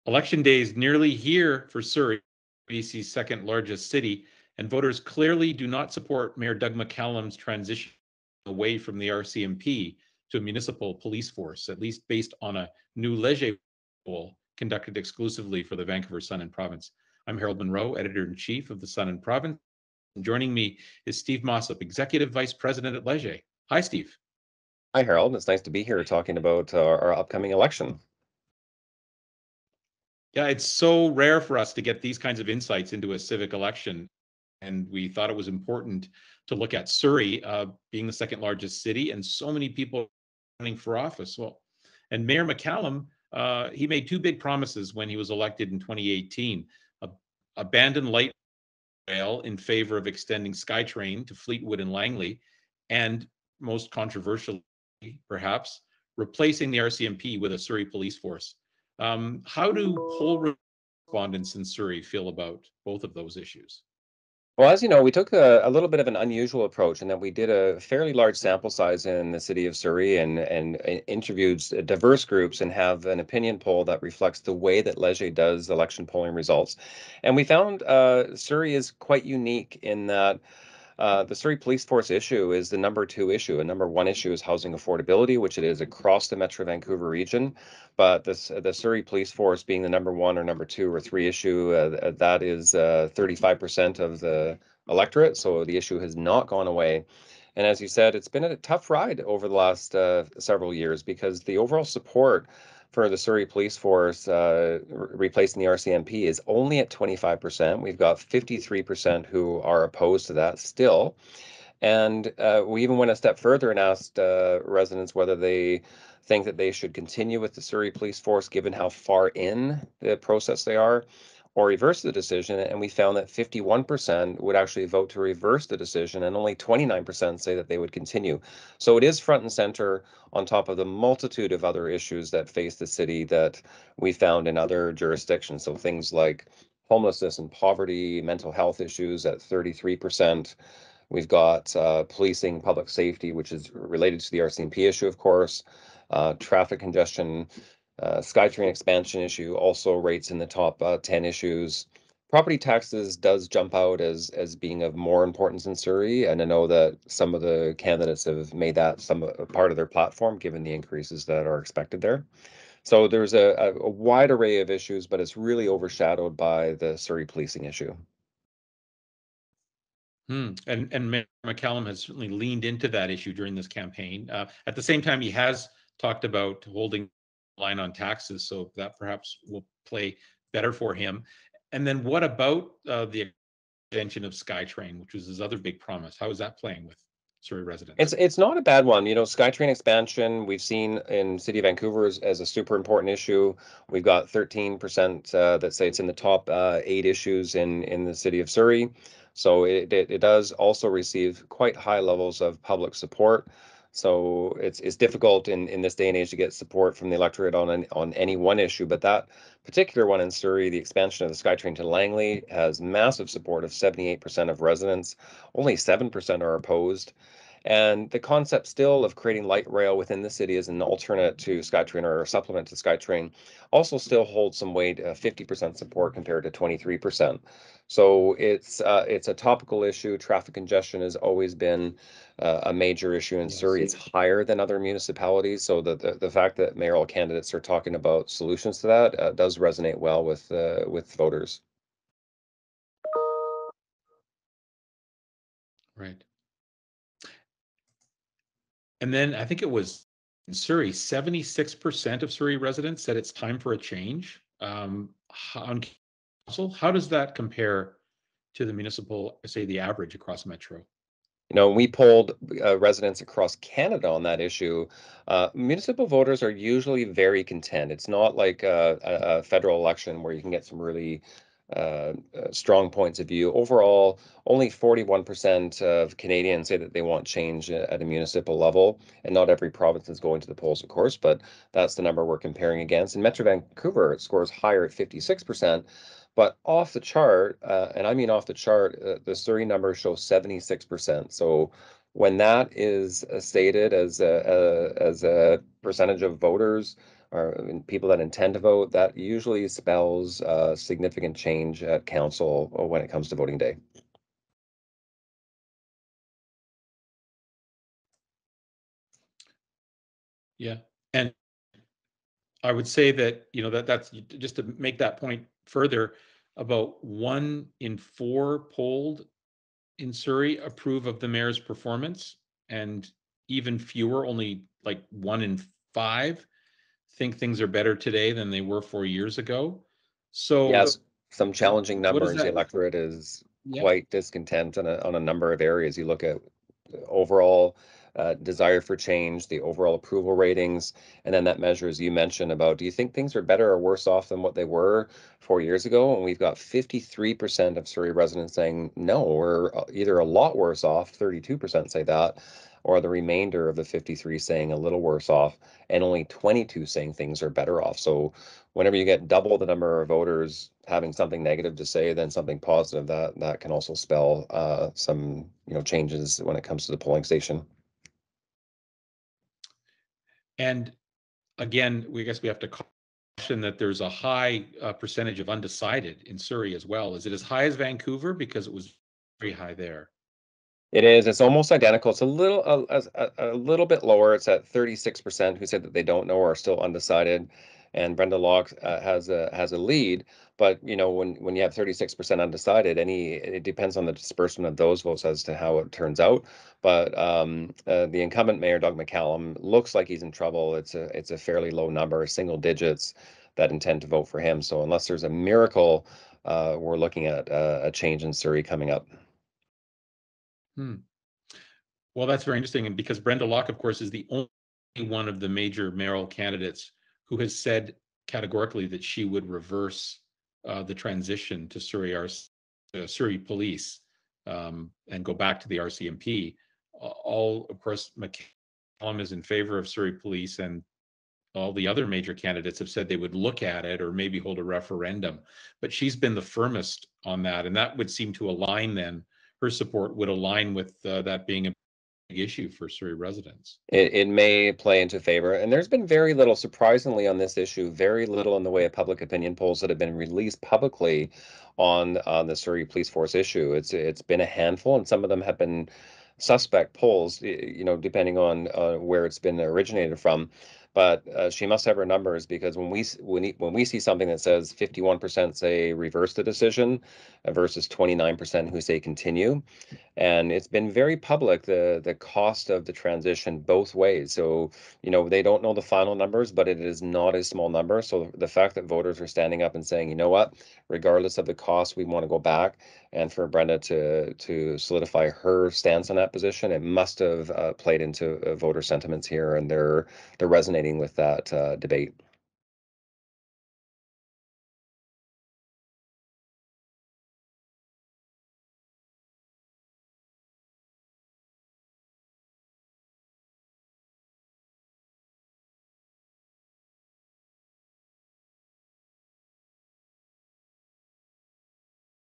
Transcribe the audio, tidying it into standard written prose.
Election day is nearly here for Surrey, BC's second largest city, and voters clearly do not support Mayor Doug McCallum's transition away from the RCMP to a municipal police force, at least based on a new Leger poll conducted exclusively for the Vancouver Sun and Province. I'm Harold Monroe, editor-in-chief of the Sun and Province. And joining me is Steve Mossop, executive vice president at Leger. Hi, Steve. Hi, Harold. It's nice to be here talking about our upcoming election. Yeah, it's so rare for us to get these kinds of insights into a civic election. And we thought it was important to look at Surrey being the second largest city and so many people running for office. Well, and Mayor McCallum, he made two big promises when he was elected in 2018. Abandon light rail in favor of extending SkyTrain to Fleetwood and Langley, and most controversially, perhaps, replacing the RCMP with a Surrey police force. How do poll respondents in Surrey feel about both of those issues? Well, as you know, we took a little bit of an unusual approach in that we did a fairly large sample size in the city of Surrey and interviewed diverse groups and have an opinion poll that reflects the way that Leger does election polling results. And we found Surrey is quite unique in that the Surrey Police Force issue is the number two issue. And number one issue is housing affordability, which it is across the Metro Vancouver region. But the Surrey Police Force being the number one or number two or three issue, that is 35% of the electorate. So the issue has not gone away. And as you said, it's been a tough ride over the last several years because the overall support for the Surrey Police Force replacing the RCMP is only at 25%. We've got 53% who are opposed to that still. And we even went a step further and asked residents whether they think that they should continue with the Surrey Police Force given how far in the process they are, or reverse the decision. And we found that 51% would actually vote to reverse the decision, and only 29% say that they would continue. So it is front and center on top of the multitude of other issues that face the city that we found in other jurisdictions. So things like homelessness and poverty, mental health issues at 33%. We've got policing, public safety, which is related to the RCMP issue, of course, traffic congestion, SkyTrain expansion issue also rates in the top 10 issues. Property taxes does jump out as being of more importance in Surrey, and I know that some of the candidates have made that some part of their platform, given the increases that are expected there. So there's a wide array of issues, but it's really overshadowed by the Surrey policing issue. And Mayor McCallum has certainly leaned into that issue during this campaign. At the same time, he has talked about holding the line on taxes, so that perhaps will play better for him. And then what about the extension of SkyTrain, which was his other big promise? How is that playing with Surrey residents? It's not a bad one. You know, SkyTrain expansion we've seen in City of Vancouver as a super important issue. We've got 13% that say it's in the top 8 issues in the city of Surrey. So it does also receive quite high levels of public support. So it's difficult in this day and age to get support from the electorate on any one issue, but that particular one in Surrey, the expansion of the SkyTrain to Langley, has massive support of 78% of residents. Only 7% are opposed. And the concept still of creating light rail within the city as an alternate to SkyTrain or a supplement to SkyTrain also still holds some weight, 50% support compared to 23%. So it's a topical issue. Traffic congestion has always been a major issue in Surrey. It's higher than other municipalities. So the fact that mayoral candidates are talking about solutions to that does resonate well with voters. Right. And then I think it was in Surrey, 76% of Surrey residents said it's time for a change. On council, how does that compare to the municipal, say the average across Metro? You know, we polled residents across Canada on that issue. Municipal voters are usually very content. It's not like a federal election where you can get some really strong points of view. Overall, only 41% of Canadians say that they want change at a municipal level, and not every province is going to the polls, of course, but that's the number we're comparing against. In Metro Vancouver, it scores higher at 56%. But off the chart, and I mean off the chart, the Surrey number shows 76%. So when that is stated as a percentage of voters, or people that intend to vote, that usually spells significant change at council when it comes to voting day. Yeah. And I would say that, that's just to make that point further, about 1 in 4 polled in Surrey approve of the mayor's performance, and even fewer, only like 1 in 5, think things are better today than they were 4 years ago. So Yes, some challenging what does numbers. The that? electorate is Yeah. quite discontent on a number of areas. You look at the overall desire for change, the overall approval ratings, and then that measures you mentioned about, do you think things are better or worse off than what they were 4 years ago? And we've got 53% of Surrey residents saying no, we're either a lot worse off, 32% say that, or the remainder of the 53 saying a little worse off, and only 22 saying things are better off. So whenever you get double the number of voters having something negative to say than something positive, that can also spell some changes when it comes to the polling station. And again, we guess we have to caution that there's a high percentage of undecided in Surrey as well. Is it as high as Vancouver? Because it was very high there. It is. It's almost identical. It's a little bit lower. It's at 36% who said that they don't know or are still undecided, and Brenda Locke has a lead. But when you have 36% undecided, it depends on the disbursement of those votes as to how it turns out. But the incumbent mayor, Doug McCallum, looks like he's in trouble. It's a fairly low number, single digits, that intend to vote for him. So unless there's a miracle, we're looking at a change in Surrey coming up. Well, that's very interesting. And because Brenda Locke, of course, is the only one of the major mayoral candidates who has said categorically that she would reverse the transition to Surrey Police, and go back to the RCMP. All, of course, McCallum is in favor of Surrey Police, and all the other major candidates have said they would look at it or maybe hold a referendum. But she's been the firmest on that, and that would seem to align then. Her support would align with that being a issue for Surrey residents. It may play into favor. And there's been very little, surprisingly, on this issue, very little in the way of public opinion polls that have been released publicly on the Surrey Police Force issue. It's been a handful, and some of them have been suspect polls, depending on where it's been originated from. But she must have her numbers, because when we see something that says 51% say reverse the decision versus 29% who say continue, and it's been very public, the cost of the transition both ways. So they don't know the final numbers, but it is not a small number. So the fact that voters are standing up and saying, you know what, regardless of the cost, we want to go back, and for Brenda to solidify her stance on that position, it must have played into voter sentiments here, and they're resonating with that debate.